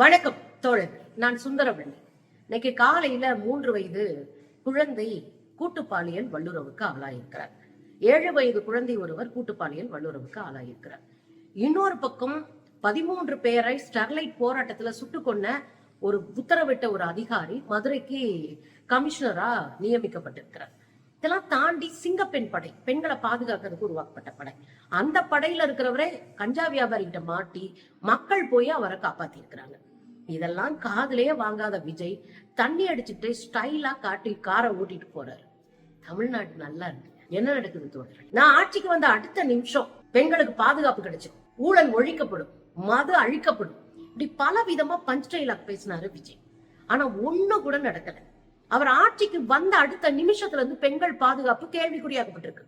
வணக்கம் தோழர், நான் சுந்தரவள்ளி. இன்னைக்கு காலையில 3 வயது குழந்தை கூட்டுப்பாலியல் வல்லுறவுக்கு ஆளாயிருக்கிறார். 7 வயது குழந்தை ஒருவர் கூட்டுப்பாலியல் வல்லுறவுக்கு ஆளாயிருக்கிறார். இன்னொரு பக்கம் 13 பேரை ஸ்டெர்லைட் போராட்டத்துல சுட்டு கொன்ன ஒரு உத்தரவிட்ட ஒரு அதிகாரி மதுரைக்கு கமிஷனரா நியமிக்கப்பட்டிருக்கிறார். இதெல்லாம் தாண்டி சிங்கப்பெண் படை, பெண்களை பாதுகாக்கிறதுக்கு உருவாக்கப்பட்ட படை. அந்த படையில இருக்கிறவரே கஞ்சா வியாபாரி கிட்ட மாட்டி மக்கள் போய் அவரை காப்பாத்தி இருக்கிறாங்க. இதெல்லாம் காதுலயே வாங்காத விஜய் தண்ணி அடிச்சுட்டு ஸ்டைலா காட்டி காரை ஓட்டிட்டு போறாரு. தமிழ்நாடு நல்லா இருக்கு. என்ன நடக்குது தோழர்? நான் ஆட்சிக்கு வந்த அடுத்த நிமிஷம் பெண்களுக்கு பாதுகாப்பு கிடைச்சு, ஊழல் ஒழிக்கப்படும், மது அழிக்கப்படும், இப்படி பல விதமா பஞ்ச் டைலாக் பேசினாரு விஜய். ஆனா ஒண்ணு கூட நடக்கல. அவர் ஆட்சிக்கு வந்த அடுத்த நிமிஷத்துல இருந்து பெண்கள் பாதுகாப்பு கேள்விக்குறியாக்கப்பட்டிருக்கு.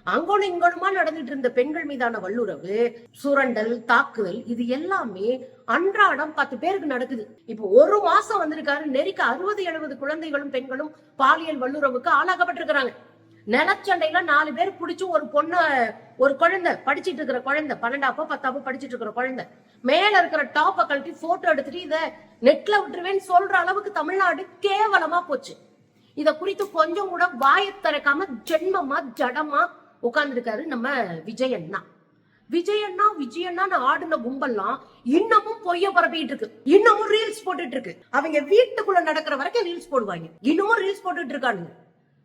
அங்கோனும் இங்கோனுமா நடந்துட்டு இருந்த பெண்கள் மீதான வல்லுறவு, சுரண்டல், தாக்குதல், இது எல்லாமே அன்றாடம் 10 பேருக்கு நடக்குது. இப்போ ஒரு மாசம் வந்திருக்காரு, நெருக்க 60-70 குழந்தைகளும் பெண்களும் பாலியல் வல்லுறவுக்கு ஆளாக்கப்பட்டிருக்கிறாங்க. நிலச்சண்டையில 4 பேர் பிடிச்சு ஒரு குழந்தை படிச்சிட்டு இருக்கிற குழந்தை, 12ஆப்போ 10ஆப்போ படிச்சிட்டு இருக்கிற குழந்தை மேல இருக்கிற டாப்ப கழட்டி போட்டோ எடுத்துட்டு இத நெட்ல விட்டுருவேன்னு சொல்ற அளவுக்கு தமிழ்நாடு கேவலமா போச்சு. இத குறித்து கொஞ்சம் கூட வாயை திறக்காம ஜென்மமா ஜடமா உட்கார்ந்துருக்காரு நம்ம விஜயண்ணா. விஜயண்ணா ஆடுன கும்பல்லாம் இன்னமும் பொய்ய பரப்பிட்டு இருக்கு. இன்னமும் ரீல்ஸ் போட்டுட்டு இருக்கு. அவங்க வீட்டுக்குள்ள நடக்கிற வரைக்கும் ரீல்ஸ் போடுவாங்க. இன்னமும் ரீல்ஸ் போட்டுட்டு இருக்கானுங்க.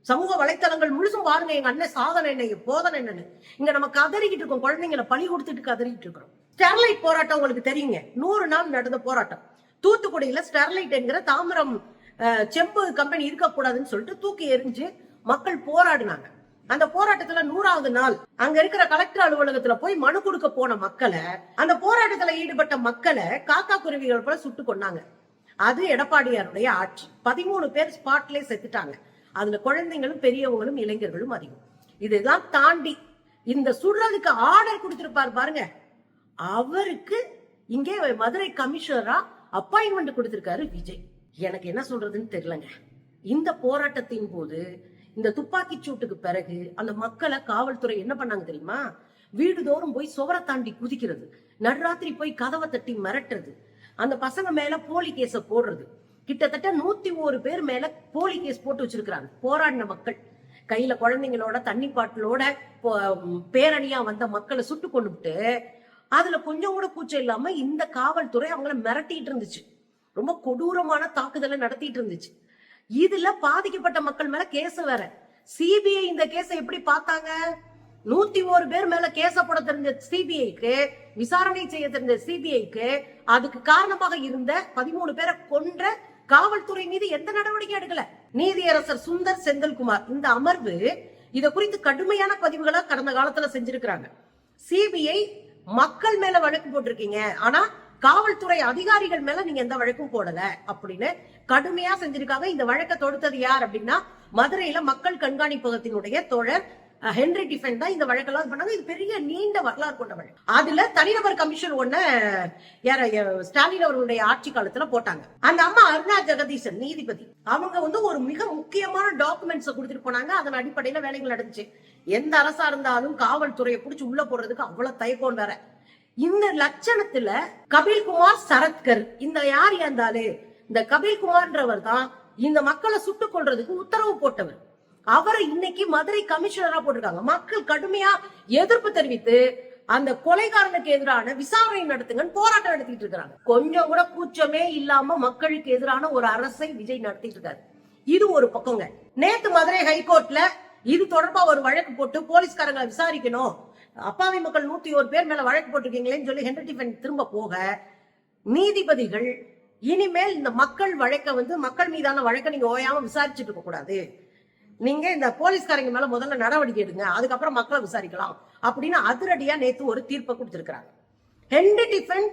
சமூக வலைத்தளங்கள் முழுசும் பாருங்க, எங்க அண்ணன் சாதனை என்ன, போதனை என்னன்னு. இங்க நம்ம கதறிக்கிட்டு இருக்கோம், குழந்தைங்களை பழி கொடுத்துட்டு கதறிக்கிட்டு இருக்கிறோம். ஸ்டெர்லைட் போராட்டம் உங்களுக்கு தெரியுங்க, 100 நாள் நடந்த போராட்டம். தூத்துக்குடியில ஸ்டெர்லைட் என்கிற தாமிரம் செம்பு கம்பெனி இருக்கக்கூடாதுன்னு சொல்லிட்டு தூக்கி எரிஞ்சு மக்கள் போராடினாங்க. அந்த போராட்டத்துல 100வது நாள் அங்க இருக்கிற கலெக்டர் அலுவலகத்துல போய் மனு கொடுக்க போன மக்களை, அந்த போராட்டத்துல ஈடுபட்ட மக்களை காக்கா குருவிகள் போல சுட்டு கொண்டாங்க. அது எடப்பாடியாருடைய ஆட்சி. 13 பேர் ஸ்பாட்லயே செத்துட்டாங்க. அதுல குழந்தைங்களும் பெரியவங்களும் இளைஞர்களும் அதிகம். இதெல்லாம் தாண்டி இந்த சுடுறதுக்கு ஆர்டர் கொடுத்திருப்பாரு பாருங்க, அவருக்கு இங்கே மதுரை கமிஷனரா அப்பாயின்மெண்ட் கொடுத்திருக்காரு விஜய். எனக்கு என்ன சொல்றதுன்னு தெரியலங்க. இந்த போராட்டத்தின் போது, இந்த துப்பாக்கி சூட்டுக்கு பிறகு அந்த மக்களை காவல்துறை என்ன பண்ணாங்க தெரியுமா? வீடுதோறும் போய் சுவரை தாண்டி குதிக்கிறது, நடுராத்திரி போய் கதவை தட்டி மிரட்டுறது, அந்த பசங்க மேல போலி கேஸ போடுறது. கிட்டத்தட்ட 101 பேர் மேல போலி கேஸ் போட்டு வச்சிருக்காங்க. போராடின மக்கள் கையில குழந்தைங்களோட தண்ணி பாட்டிலோட பேரணியா வந்த மக்களை சுட்டு கொண்டுட்டு, அதுல கொஞ்சம் கூட கூச்சம் இல்லாம இந்த காவல்துறை அவங்கள மிரட்டிட்டு இருந்துச்சு. ரொம்ப கொடூரமான தாக்குதலை நடத்திட்டு இருந்துச்சு. இதுல பாதிக்கப்பட்ட மக்கள் மேல கேஸ் வேற. சிபிஐ இந்த கேஸ எப்படி பார்த்தாங்க? 101 பேர் மேல கேஸ போட தெரிஞ்ச சிபிஐக்கு, விசாரணை செய்ய தெரிஞ்ச சிபிஐக்கு, அதுக்கு காரணமாக இருந்த 13 பேரை கொன்ற காவல்துறை மீது எந்த நடவடிக்கை எடுக்கல. நீதியரசர் சுந்தர் செந்தில்குமார் இந்த அமர்வு இத குறித்து கடுமையான பதிவுகளை கடந்த காலத்துல செஞ்சிருக்கிறாங்க. சிபிஐ மக்கள் மேல வழக்கு போட்டிருக்கீங்க, ஆனா காவல்துறை அதிகாரிகள் மேல நீங்க எந்த வழக்கும் போடல அப்படின்னு கடுமையா செஞ்சிருக்காங்க. இந்த வழக்கை தொடுத்தது யார் அப்படின்னா, மதுரையில மக்கள் கண்காணிப்பகத்தினுடைய தோழர் ஹென்ரி டிஃபன் தான் இந்த வழக்கெல்லாம் பண்ணாங்க. இது பெரிய நீண்ட வரலாறு கொண்ட வழக்கு. அதுல தனிநபர் கமிஷன் ஒண்ணு ஸ்டாலின் அவர்களுடைய ஆட்சி காலத்துல போட்டாங்க. அந்த அம்மா அருணா ஜெகதீசன் நீதிபதி, அவங்க ஒரு மிக முக்கியமான டாக்குமெண்ட்ஸ் கொடுத்துட்டு போனாங்க. அதன் அடிப்படையில வேலைகள் நடந்துச்சு. எந்த அரசா இருந்தாலும் காவல்துறையை பிடிச்சி உள்ள போடுறதுக்கு அவ்வளவு தயக்கம் வேற. இந்த லட்சணத்துல கபில்குமார் சரத்கர், இந்த யார் இருந்தாலே இந்த கபில்குமார்ன்றவர் தான் இந்த மக்களை சுட்டுக் கொள்றதுக்கு உத்தரவு போட்டவர். அவரை இன்னைக்கு மதுரை கமிஷனரா போட்டிருக்காங்க. மக்கள் கடுமையா எதிர்ப்பு தெரிவித்து அந்த கொலைகாரனுக்கு எதிரான விசாரணை நடத்துங்கன்னு போராட்டம் நடத்திட்டு இருக்காங்க. கொஞ்சம் கூட கூச்சமே இல்லாம மக்களுக்கு எதிரான ஒரு அரசை விஜய் நடத்திட்டு இருக்காரு. இது ஒரு பக்கங்க. நேத்து மதுரை ஹைகோர்ட்ல இது தொடர்பா ஒரு வழக்கு போட்டு போலீஸ்காரங்களை விசாரிக்கணும், அப்பாவி மக்கள் 101 பேர் மேல வழக்கு போட்டிருக்கீங்களேன்னு சொல்லி ஹென்ரி டிஃபன் திரும்ப போக, நீதிபதிகள் இனிமேல் இந்த மக்கள் வழக்க மக்கள் மீதான வழக்கை நீங்க ஓயாம விசாரிச்சுட்டு இருக்க கூடாது, நீங்க இந்த போலீஸ்காரங்க மேல முதல்ல நடவடிக்கை எடுங்க, அதுக்கப்புறம் மக்களை விசாரிக்கலாம் அப்படின்னு அதிரடியா நேத்து ஒரு தீர்ப்பை கொடுத்திருக்கிறாங்க. ஹென்ரி டிஃபன்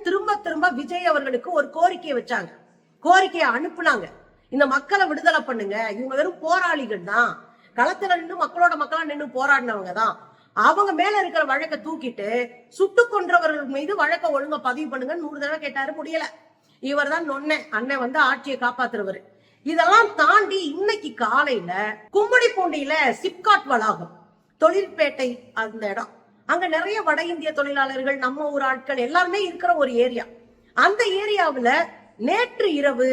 திரும்ப விஜய் அவர்களுக்கு ஒரு கோரிக்கையை வச்சாங்க. கோரிக்கையை அனுப்புனாங்க, இந்த மக்களை விடுதலை பண்ணுங்க, இவங்க வெறும் போராளிகள் தான், களத்துல நின்று மக்களா நின்று போராடினவங்க தான், அவங்க மேல இருக்கிற வழக்கை தூக்கிட்டு சுட்டு கொன்றவர்கள் மீது வழக்க ஒழுங்கா பதிவு பண்ணுங்க 100 தடவை கேட்டாரு, முடியல. இவர் தான் அண்ணன் ஆட்சியை காப்பாத்துறவர். இதெல்லாம் தாண்டி இன்னைக்கு காலையில கும்மிடிப்பூண்டியில சிப்காட் வளாகம், தொழிற்பேட்டை, அந்த இடம், அங்க நிறைய வட இந்திய தொழிலாளர்கள், நம்ம ஊர் ஆட்கள் எல்லாருமே இருக்கிற ஒரு ஏரியா. அந்த ஏரியாவுல நேற்று இரவு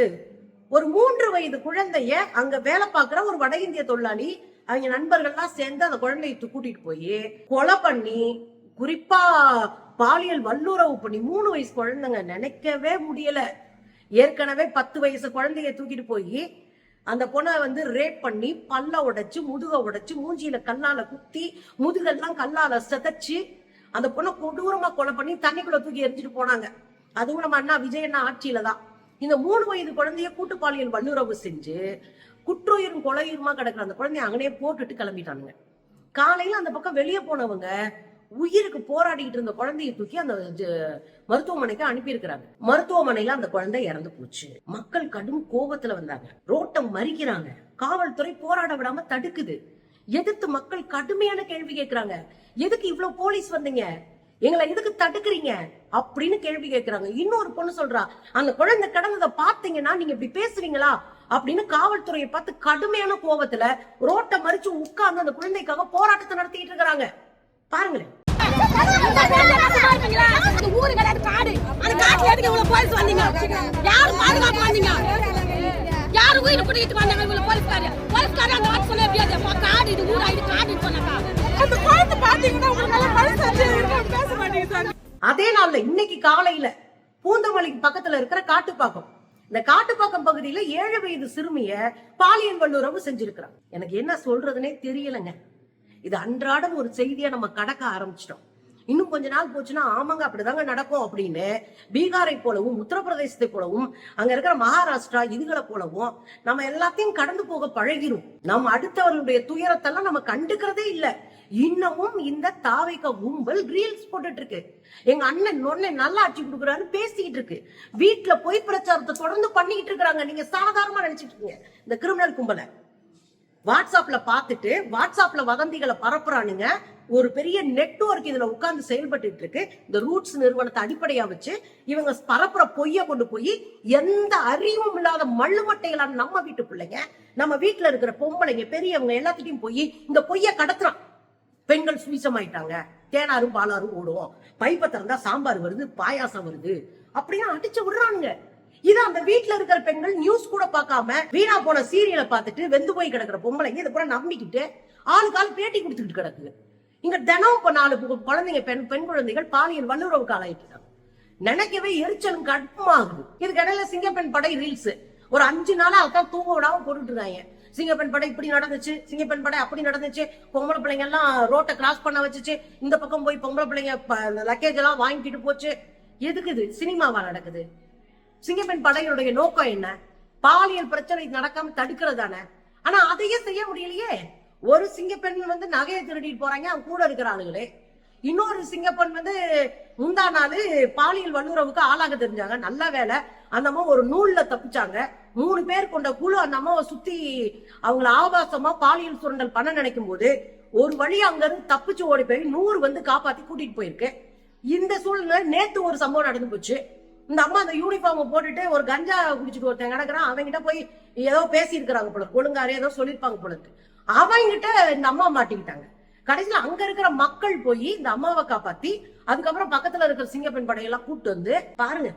ஒரு 3 வயது குழந்தைய அங்க வேலை பார்க்கிற ஒரு வட இந்திய தொழிலாளி அவங்க நண்பர்கள்லாம் சேர்ந்து அந்த குழந்தையை கூட்டிட்டு போய் கொலை பண்ணி, குறிப்பா பாலியல் வல்லுறவு பண்ணி 3 வயசு குழந்தைங்க, நினைக்கவே முடியல. ஏற்கனவே 10 வயசு குழந்தைய தூக்கிட்டு போய் அந்த பொண்ணை ரேப் பண்ணி பல்ல உடைச்சு, முதுக உடைச்சு, மூஞ்சியில கல்லால குத்தி, முதுகெல்லாம் கல்லால செதைச்சு அந்த பொண்ணை கொடூரமா கொலை பண்ணி தண்ணிக்குள்ள தூக்கி எரிஞ்சிட்டு போனாங்க. அதுவும் நம்ம அண்ணா விஜய் அண்ணா ஆட்சியில தான். இந்த 3 வயது குழந்தைய கூட்டு பாலியல் வல்லுறவு செஞ்சு குற்றுயிரும் கொலையுமா கிடக்குற அந்த குழந்தைய அங்கனே போட்டுட்டு கிளம்பிட்டானுங்க. காலையில அந்த பக்கம் வெளியே போனவங்க உயிருக்கு போராடிட்டு இருந்த குழந்தைய தூக்கி அந்த மருத்துவமனைக்கு அனுப்பி இருக்கிறாங்க. மருத்துவமனையில அந்த குழந்தை இறந்து போச்சு. மக்கள் கடும் கோபத்துல வந்தாங்க, ரோட்டை மறிக்கிறாங்க, காவல்துறை போராட விடாம தடுக்குது. எதிர்த்து மக்கள் கடுமையான கேள்வி கேட்கிறாங்க. எதுக்கு இவ்வளவு போலீஸ் வந்தீங்க, எங்களை எதுக்கு தடுக்கிறீங்க அப்படின்னு கேள்வி கேட்கிறாங்க. இன்னொரு பொண்ணு சொல்றா, அந்த குழந்தை கிடந்ததை பாத்தீங்கன்னா நீங்க இப்படி பேசுவீங்களா அப்படின்னு காவல்துறையை பார்த்து கடுமையான கோபத்துல ரோட்டை மறிச்சு உட்கார்ந்து அந்த குழந்தைக்காக போராட்டத்தை நடத்திட்டு இருக்கிறாங்க. பாருங்களேன். அதே நாள்ல இன்னைக்கு காலையில பூந்தமல்லிக்கு பக்கத்துல இருக்கிற காட்டுப்பாக்கம், இந்த காட்டுப்பாக்கம் பகுதியில 7 வயது சிறுமிய பாலியல் வல்லுறவு செஞ்சிருக்கிறான். எனக்கு என்ன சொல்றதுன்னே தெரியலங்க. இது அன்றாடம் ஒரு செய்தியா நம்ம கடக்க ஆரம்பிச்சிட்டோம். இன்னும் கொஞ்ச நாள் போச்சுன்னா ஆமாங்க அப்படிதாங்க நடக்கும் அப்படின்னு பீகாரை போலவும் உத்தரப்பிரதேசத்தை போலவும் அங்க இருக்கிற மகாராஷ்டிரா இதுகளை போலவும் நம்ம எல்லாத்தையும் கடந்து போக பழகிரும். நம்ம அடுத்தவர்களுடைய துயரத்தெல்லாம் நம்ம கண்டுக்கிறதே இல்ல. இன்னமும் இந்த தாவைக்க கும்பல் ரீல்ஸ் போட்டுட்டு இருக்கு. எங்க அண்ணன் நொன்னை நல்லா ஆட்சி கொடுக்குறாரு பேசிக்கிட்டு இருக்கு. வீட்டுல பொய் பிரச்சாரத்தை தொடர்ந்து பண்ணிக்கிட்டு இருக்கிறாங்க. நீங்க சாதாரணமா நினைச்சிட்டு இருக்கீங்க இந்த கிரிமினல் கும்பலை. வாட்ஸ்அப்ல பார்த்துட்டு வாட்ஸ்அப்ல வதந்திகளை பரப்புறானுங்க. ஒரு பெரிய நெட்வொர்க் இதுல உட்கார்ந்து செயல்பட்டு இருக்கு. இந்த ரூட்ஸ் நிறுவனத்தை அடிப்படையா வச்சு இவங்க பரப்புற பொய்ய கொண்டு போய் எந்த அறிவும் இல்லாத மள்ளுமட்டைகளான நம்ம வீட்டு பிள்ளைங்க, நம்ம வீட்டுல இருக்கிற பொம்பளைங்க, பெரியவங்க எல்லாத்திட்டையும் போய் இந்த பொய்ய கடத்துறான். பெண்கள் சுவிசமாயிட்டாங்க, தேனாரும் பாலாரும் ஓடுவோம், பைப்பை திறந்தா சாம்பார் வருது, பாயாசம் வருது அப்படின்னு அடிச்சு விடுறானுங்க. இது அந்த வீட்டுல இருக்கிற பெண்கள் நியூஸ் கூட பார்க்காம வீணா போன சீரியலை பார்த்துட்டு வெந்து போய் கிடக்குற பொம்பளைங்க இதை கூட நம்பிக்கிட்டு ஆளுக்கால் பேட்டி கொடுத்துக்கிட்டு கிடக்குது. இங்க தினம் இப்ப 4 குழந்தைங்க பெண் குழந்தைகள் பாலியல் வல்லுறவுக்கு ஆளாயிட்டு நினைக்கவே எரிச்சலும் கடுப்பாகுது. இதுக்கு இடையில சிங்கப்பெண் படை ரீல்ஸ் ஒரு 5 நாளா அதான் தூங்க விடாம போட்டுட்டு இருக்காங்க. சிங்கப்பெண் படை இப்படி நடந்துச்சு, சிங்கப்பெண் படை அப்படி நடந்துச்சு, பொம்பளை பிள்ளைங்க எல்லாம் ரோட்டை கிராஸ் பண்ண வச்சுச்சு, இந்த பக்கம் போய் பொம்பளை பிள்ளைங்க லக்கேஜ் எல்லாம் வாங்கிட்டு போச்சு. எதுக்கு இது சினிமாவா நடக்குது? சிங்கப்பெண் படையினுடைய நோக்கம் என்ன? பாலியல் பிரச்சனை நடக்காம தடுக்கிறதானே. ஆனா அதையே செய்ய முடியலையே. ஒரு சிங்கப்பெண் நகையை திருடிட்டு போறாங்க, அவங்க கூட இருக்கிற ஆளுகளே. இன்னொரு சிங்கப்பெண் முந்தா நாள் பாலியல் வல்லுறவுக்கு ஆளாக தெரிஞ்சாங்க. நல்ல வேலை அந்த அம்மா ஒரு நூல்ல தப்பிச்சாங்க. 3 பேர் கொண்ட குழு அந்த அம்மாவை சுத்தி அவங்களை ஆபாசமா பாலியல் சுரண்டல் பண்ண நினைக்கும் போது ஒரு வழி அங்க இருந்து தப்பிச்சு ஓடி போய் 100 காப்பாத்தி கூட்டிட்டு போயிருக்கு. இந்த சூழ்நிலை நேத்து ஒரு சம்பவம் நடந்து போச்சு. இந்த அம்மா அந்த யூனிஃபார்ம் போட்டுட்டு ஒரு கஞ்சா குடிச்சிட்டு ஒருத்தன் கிடக்குறான். அவங்கிட்ட போய் ஏதோ பேசி இருக்கிறாங்க போல, ஒழுங்காரே ஏதோ சொல்லிருப்பாங்க போல. அவங்கிட்ட இந்த அம்மா மாட்டிக்கிட்டாங்க. கடைசியில அங்க இருக்கிற மக்கள் போய் இந்த அம்மாவை காப்பாத்தி அதுக்கப்புறம் பக்கத்துல இருக்கிற சிங்கப்பெண் படையெல்லாம் கூப்பிட்டு வந்து பாருங்க.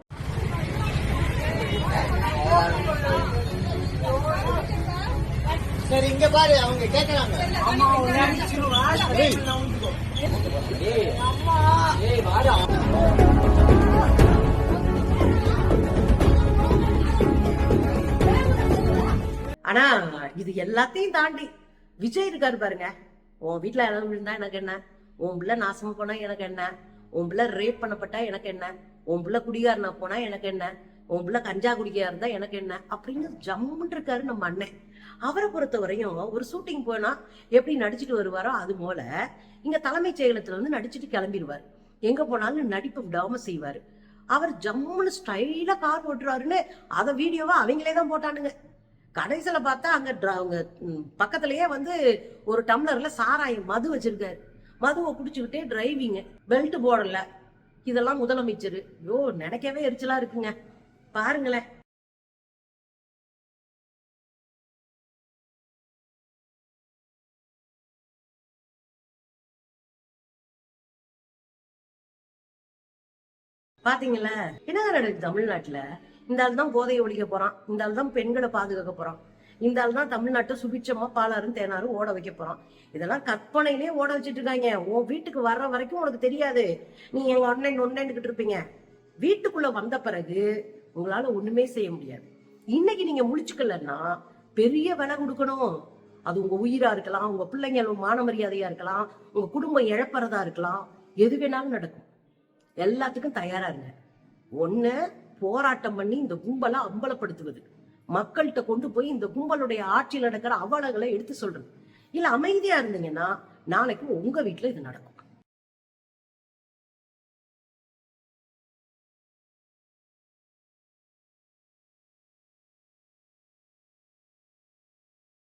சரி இங்க பாரு, அவங்க கேக்குறாங்க. ஆனா இது எல்லாத்தையும் தாண்டி விஜய் இருக்காரு பாருங்க. உன் வீட்டுல யாராவது விழுந்தா எனக்கு என்ன, உன் பிள்ளை நாசமா போனா எனக்கு என்ன, உன் பிள்ளை ரேப் பண்ணப்பட்டா எனக்கு என்ன, உன் பிள்ளை குடிகாரனா போனா எனக்கு என்ன, உன் பிள்ளை கஞ்சா குடிக்கையா இருந்தா எனக்கு என்ன அப்படின்னு ஜம்முன்னு இருக்காரு நம்ம அண்ணன். அவரை பொறுத்த வரையும் ஒரு ஷூட்டிங் போனா எப்படி நடிச்சுட்டு வருவாரோ அது போல இங்க தலைமைச் செயலகத்துல நடிச்சுட்டு கிளம்பிடுவாரு. எங்க போனாலும் நடிப்பு விடாம செய்வாரு. அவர் ஜம்முன்னு ஸ்டைலா கார் ஓட்டுறாருன்னு அதை வீடியோவா அவங்களே தான் போட்டானுங்க. கடைசியில பார்த்தா அங்க பக்கத்திலேயே ஒரு டம்ளர்ல சாராயம் மது வச்சிருக்காரு. மதுவை குடிச்சுக்கிட்டே டிரைவிங், பெல்ட் போடல. இதெல்லாம் முதலமைச்சர். ஐயோ நினைக்கவே எரிச்சலா இருக்குங்க. பாருங்களேன். பாத்தீங்களா என்ன நடக்குது தமிழ்நாட்டுல? இந்த ஆள் தான் போதையை ஒழிக்க போறான், இந்த ஆள் தான் பெண்களை பாதுகாக்க போறான், இந்த ஆள் தான் தமிழ்நாட்டை சுபிட்சமா பாலாரும் தேனாரும் ஓட வைக்க போறான். இதெல்லாம் கற்பனையிலே ஓட வச்சுட்டு இருக்காங்க. உன் வீட்டுக்கு வர்ற வரைக்கும் உனக்கு தெரியாது, நீ எங்க ஒன்னைன்னுகிட்டு இருப்பீங்க. வீட்டுக்குள்ள வந்த பிறகு உங்களால ஒண்ணுமே செய்ய முடியாது. இன்னைக்கு நீங்க முழிச்சுக்கலன்னா பெரிய விலை கொடுக்கணும். அது உங்க உயிரா இருக்கலாம், உங்க பிள்ளைங்க மான மரியாதையா இருக்கலாம், உங்க குடும்பம் இழப்பறதா இருக்கலாம், எது வேணாலும் நடக்கும். எல்லாத்துக்கும் தயாரா இருங்க. ஒண்ணு போராட்டம் பண்ணி இந்த கும்பலை அம்பலப்படுத்துவது, மக்கள்கிட்ட கொண்டு போய் இந்த கும்பலுடைய ஆட்சியில் நடக்கிற அவலங்களை எடுத்து சொல்றது. இல்ல அமைதியா இருந்தீங்கன்னா நாளைக்கு உங்க வீட்டுல இது நடக்கும்.